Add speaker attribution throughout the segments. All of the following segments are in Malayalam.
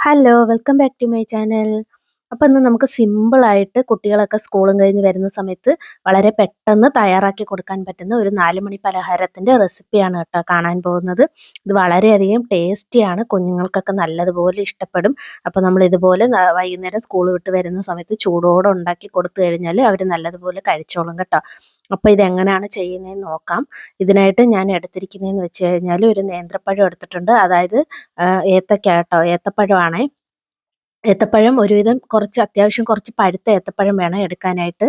Speaker 1: Hello, welcome back to my channel. അപ്പോൾ ഇന്ന് നമുക്ക് സിമ്പിളായിട്ട് കുട്ടികളൊക്കെ സ്കൂളും കഴിഞ്ഞ് വരുന്ന സമയത്ത് വളരെ പെട്ടെന്ന് തയ്യാറാക്കി കൊടുക്കാൻ പറ്റുന്ന ഒരു 4 മണി പലഹാരത്തിൻ്റെ റെസിപ്പിയാണ് കേട്ടോ കാണാൻ പോകുന്നത്. ഇത് വളരെയധികം ടേസ്റ്റിയാണ്. കുഞ്ഞുങ്ങൾക്കൊക്കെ നല്ലതുപോലെ ഇഷ്ടപ്പെടും. അപ്പോൾ നമ്മൾ ഇതുപോലെ വൈകുന്നേരം സ്കൂൾ വിട്ട് വരുന്ന സമയത്ത് ചൂടോടെ ഉണ്ടാക്കി കൊടുത്തു കഴിഞ്ഞാൽ അവർ നല്ലതുപോലെ കഴിച്ചോളും കേട്ടോ. അപ്പോൾ ഇതെങ്ങനെയാണ് ചെയ്യുന്നതെന്ന് നോക്കാം. ഇതിനായിട്ട് ഞാൻ എടുത്തിരിക്കുന്നതെന്ന് വെച്ച് കഴിഞ്ഞാൽ ഒരു നേന്ത്രപ്പഴം എടുത്തിട്ടുണ്ട്. അതായത് ഏത്തക്ക കേട്ടോ, ഏത്തപ്പഴമാണേ. ഏത്തപ്പഴം ഒരുവിധം കുറച്ച് അത്യാവശ്യം കുറച്ച് പഴുത്ത ഏത്തപ്പഴം വേണം എടുക്കാനായിട്ട്.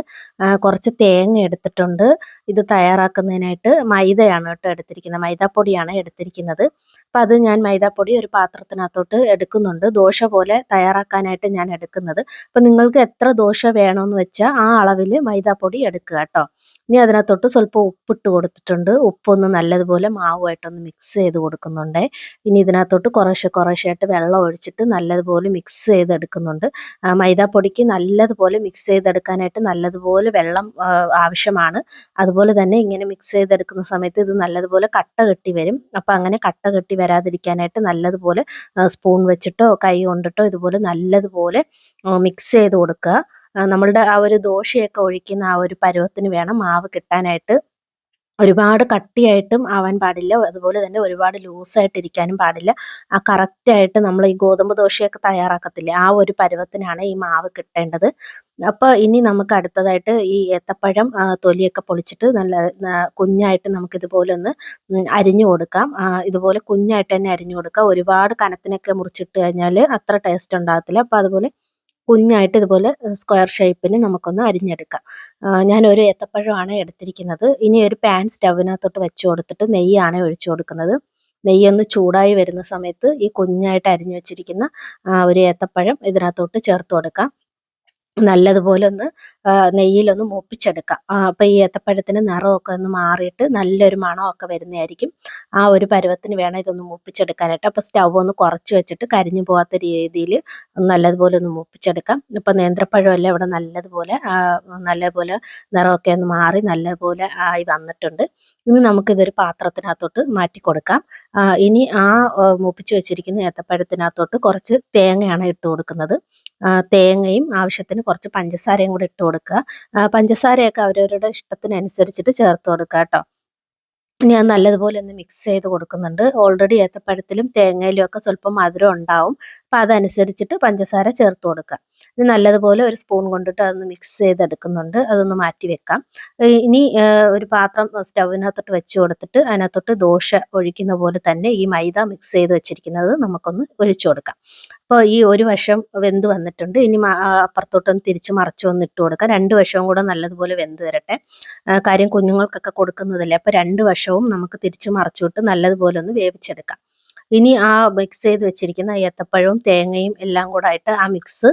Speaker 1: കുറച്ച് തേങ്ങ എടുത്തിട്ടുണ്ട്. ഇത് തയ്യാറാക്കുന്നതിനായിട്ട് മൈദയാണ് കേട്ടോ എടുത്തിരിക്കുന്നത്. മൈദാപ്പൊടിയാണ് എടുത്തിരിക്കുന്നത്. അപ്പോൾ അത് ഞാൻ മൈദാപ്പൊടി ഒരു പാത്രത്തിനകത്തോട്ട് എടുക്കുന്നുണ്ട്. ദോശ പോലെ തയ്യാറാക്കാനായിട്ട് ഞാൻ എടുക്കുന്നത്. അപ്പോൾ നിങ്ങൾക്ക് എത്ര ദോശ വേണമെന്ന് വെച്ചാൽ ആ അളവിൽ മൈദാപ്പൊടി എടുക്കുക കേട്ടോ. ഇനി അതിനകത്തോട്ട് സ്വല്പം ഉപ്പിട്ട് കൊടുത്തിട്ടുണ്ട്. ഉപ്പൊന്ന് നല്ലതുപോലെ മാവുമായിട്ടൊന്ന് മിക്സ് ചെയ്ത് കൊടുക്കുന്നുണ്ട്. ഇനി ഇതിനകത്തോട്ട് കുറേശ്ശെ കുറേശ്ശെയായിട്ട് വെള്ളം ഒഴിച്ചിട്ട് നല്ലതുപോലെ മിക്സ് ചെയ്തെടുക്കുന്നുണ്ട്. മൈദാപ്പൊടിക്ക് നല്ലതുപോലെ മിക്സ് ചെയ്തെടുക്കാനായിട്ട് നല്ലതുപോലെ വെള്ളം ആവശ്യമാണ്. അതുപോലെ തന്നെ ഇങ്ങനെ മിക്സ് ചെയ്തെടുക്കുന്ന സമയത്ത് ഇത് നല്ലതുപോലെ കട്ട കെട്ടി വരും. അപ്പോൾ അങ്ങനെ കട്ട കെട്ടി വരാതിരിക്കാനായിട്ട് നല്ലതുപോലെ സ്പൂൺ വെച്ചിട്ടോ കൈ കൊണ്ടിട്ടോ ഇതുപോലെ നല്ലതുപോലെ മിക്സ് ചെയ്ത് കൊടുക്കുക. നമ്മളുടെ ആ ഒരു ദോശയൊക്കെ ഒഴിക്കുന്ന ആ ഒരു പരുവത്തിന് വേണം മാവ് കിട്ടാനായിട്ട്. ഒരുപാട് കട്ടിയായിട്ടും ആവാൻ പാടില്ല. അതുപോലെ തന്നെ ഒരുപാട് ലൂസായിട്ട് ഇരിക്കാനും പാടില്ല. ആ കറക്റ്റായിട്ട് നമ്മൾ ഈ ഗോതമ്പ് ദോശയൊക്കെ തയ്യാറാക്കത്തില്ലേ, ആ ഒരു പരുവത്തിനാണ് ഈ മാവ് കിട്ടേണ്ടത്. അപ്പോൾ ഇനി നമുക്ക് അടുത്തതായിട്ട് ഈ ഏത്തപ്പഴം തൊലിയൊക്കെ പൊളിച്ചിട്ട് നല്ല കുഞ്ഞായിട്ട് നമുക്കിതുപോലെ ഒന്ന് അരിഞ്ഞു കൊടുക്കാം. ഇതുപോലെ കുഞ്ഞായിട്ട് തന്നെ അരിഞ്ഞു കൊടുക്കാം. ഒരുപാട് കനത്തിനൊക്കെ മുറിച്ചിട്ട് കഴിഞ്ഞാൽ അത്ര ടേസ്റ്റ് ഉണ്ടാകത്തില്ല. അപ്പോൾ അതുപോലെ കുഞ്ഞായിട്ട് ഇതുപോലെ സ്ക്വയർ ഷേപ്പിന് നമുക്കൊന്ന് അരിഞ്ഞെടുക്കാം. ഞാനൊരു ഏത്തപ്പഴമാണ് എടുത്തിരിക്കുന്നത്. ഇനി ഒരു പാൻ സ്റ്റൗവിനകത്തോട്ട് വെച്ച് കൊടുത്തിട്ട് നെയ്യാണ് ഒഴിച്ചു കൊടുക്കുന്നത്. നെയ്യൊന്ന് ചൂടായി വരുന്ന സമയത്ത് ഈ കുഞ്ഞായിട്ട് അരിഞ്ഞു വെച്ചിരിക്കുന്ന ഒരു ഏത്തപ്പഴം ഇതിനകത്തോട്ട് ചേർത്ത് കൊടുക്കാം. നല്ലതുപോലെ ഒന്ന് നെയ്യിലൊന്ന് മൂപ്പിച്ചെടുക്കാം. അപ്പോൾ ഈ ഏത്തപ്പഴത്തിന് നിറമൊക്കെ ഒന്ന് മാറിയിട്ട് നല്ലൊരു മണമൊക്കെ വരുന്നതായിരിക്കും. ആ ഒരു പരുവത്തിന് വേണം ഇതൊന്ന് മൂപ്പിച്ചെടുക്കാനായിട്ട്. അപ്പോൾ സ്റ്റൗ ഒന്ന് കുറച്ച് വെച്ചിട്ട് കരിഞ്ഞു പോകാത്ത രീതിയിൽ നല്ലതുപോലെ ഒന്ന് മൂപ്പിച്ചെടുക്കാം. ഇപ്പോൾ നേന്ത്രപ്പഴമെല്ലാം ഇവിടെ നല്ലതുപോലെ നിറമൊക്കെ ഒന്ന് മാറി നല്ലതുപോലെ ആയി വന്നിട്ടുണ്ട്. ഇനി നമുക്കിതൊരു പാത്രത്തിനകത്തോട്ട് മാറ്റി കൊടുക്കാം. ഇനി മൂപ്പിച്ച് വെച്ചിരിക്കുന്ന ഏത്തപ്പഴത്തിനകത്തോട്ട് കുറച്ച് തേങ്ങയാണ് ഇട്ട് കൊടുക്കുന്നത്. തേങ്ങയും ആവശ്യത്തിന് കുറച്ച് പഞ്ചസാരയും കൂടി ഇട്ട് കൊടുക്കുക. പഞ്ചസാരയൊക്കെ അവരവരുടെ ഇഷ്ടത്തിനനുസരിച്ചിട്ട് ചേർത്ത് കൊടുക്കുക കേട്ടോ. ഞാൻ നല്ലതുപോലെ ഒന്ന് മിക്സ് ചെയ്ത് കൊടുക്കുന്നുണ്ട്. ഓൾറെഡി ഏത്തപ്പഴത്തിലും തേങ്ങയിലും ഒക്കെ സ്വല്പം മധുരം ഉണ്ടാവും. അപ്പോൾ അതനുസരിച്ചിട്ട് പഞ്ചസാര ചേർത്ത് കൊടുക്കുക. ഇത് നല്ലതുപോലെ ഒരു സ്പൂൺ കൊണ്ടിട്ട് അതൊന്ന് മിക്സ് ചെയ്തെടുക്കുന്നുണ്ട്. അതൊന്ന് മാറ്റി വെക്കാം. ഇനി ഒരു പാത്രം സ്റ്റൗവിനകത്തോട്ട് വെച്ച് കൊടുത്തിട്ട് അതിനകത്തോട്ട് ദോശ ഒഴിക്കുന്ന പോലെ തന്നെ ഈ മൈദ മിക്സ് ചെയ്ത് വെച്ചിരിക്കുന്നത് നമുക്കൊന്ന് ഒഴിച്ചു കൊടുക്കാം. അപ്പോൾ ഈ ഒരു വശം വെന്ത് വന്നിട്ടുണ്ട്. ഇനി അപ്പുറത്തോട്ടൊന്ന് തിരിച്ച് മറിച്ച് ഒന്ന് ഇട്ട് കൊടുക്കാം. രണ്ട് വശവും കൂടെ നല്ലതുപോലെ വെന്ത് വരട്ടെ. കാര്യം കുഞ്ഞുങ്ങൾക്കൊക്കെ കൊടുക്കുന്നതല്ലേ. അപ്പോൾ രണ്ട് വശവും നമുക്ക് തിരിച്ച് മറിച്ചിട്ട് നല്ലതുപോലെ ഒന്ന് വേവിച്ചെടുക്കാം. ഇനി മിക്സ് ചെയ്ത് വെച്ചിരിക്കുന്ന ഏത്തപ്പഴവും തേങ്ങയും എല്ലാം കൂടെ ആയിട്ട് ആ മിക്സ്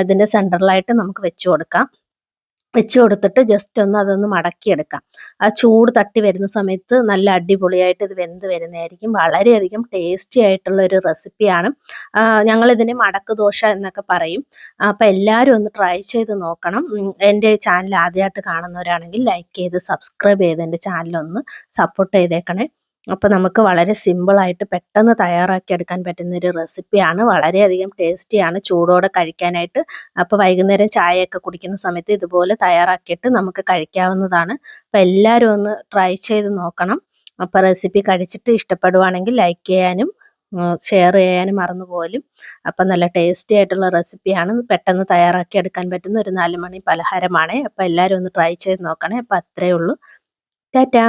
Speaker 1: ഇതിൻ്റെ സെൻറ്ററിലായിട്ട് നമുക്ക് വെച്ച് കൊടുക്കാം. വെച്ച് കൊടുത്തിട്ട് ജസ്റ്റ് ഒന്ന് അതൊന്ന് മടക്കിയെടുക്കാം. ആ ചൂട് തട്ടി വരുന്ന സമയത്ത് നല്ല അടിപൊളിയായിട്ട് ഇത് വെന്ത് വരുന്നതായിരിക്കും. വളരെയധികം ടേസ്റ്റി ആയിട്ടുള്ള ഒരു റെസിപ്പിയാണ്. ഞങ്ങളിതിനെ മടക്ക് ദോശ എന്നൊക്കെ പറയും. അപ്പോൾ എല്ലാവരും ഒന്ന് ട്രൈ ചെയ്ത് നോക്കണം. എൻ്റെ ചാനൽ ആദ്യമായിട്ട് കാണുന്നവരാണെങ്കിൽ ലൈക്ക് ചെയ്ത് സബ്സ്ക്രൈബ് ചെയ്ത് എൻ്റെ ചാനലൊന്ന് സപ്പോർട്ട് ചെയ്തേക്കണേ. അപ്പോൾ നമുക്ക് വളരെ സിമ്പിളായിട്ട് പെട്ടെന്ന് തയ്യാറാക്കിയെടുക്കാൻ പറ്റുന്നൊരു റെസിപ്പിയാണ്. വളരെയധികം ടേസ്റ്റിയാണ് ചൂടോടെ കഴിക്കാനായിട്ട്. അപ്പോൾ വൈകുന്നേരം ചായയൊക്കെ കുടിക്കുന്ന സമയത്ത് ഇതുപോലെ തയ്യാറാക്കിയിട്ട് നമുക്ക് കഴിക്കാവുന്നതാണ്. അപ്പോൾ എല്ലാവരും ഒന്ന് ട്രൈ ചെയ്ത് നോക്കണം. അപ്പോൾ റെസിപ്പി കഴിച്ചിട്ട് ഇഷ്ടപ്പെടുവാണെങ്കിൽ ലൈക്ക് ചെയ്യാനും ഷെയർ ചെയ്യാനും മറന്നു പോകലും. അപ്പം നല്ല ടേസ്റ്റി ആയിട്ടുള്ള റെസിപ്പിയാണ്. പെട്ടെന്ന് തയ്യാറാക്കിയെടുക്കാൻ പറ്റുന്ന ഒരു 4 മണി പലഹാരമാണ്. അപ്പോൾ എല്ലാവരും ഒന്ന് ട്രൈ ചെയ്ത് നോക്കണേ. അപ്പോൾ അത്രയേ ഉള്ളൂ. ടാറ്റാ.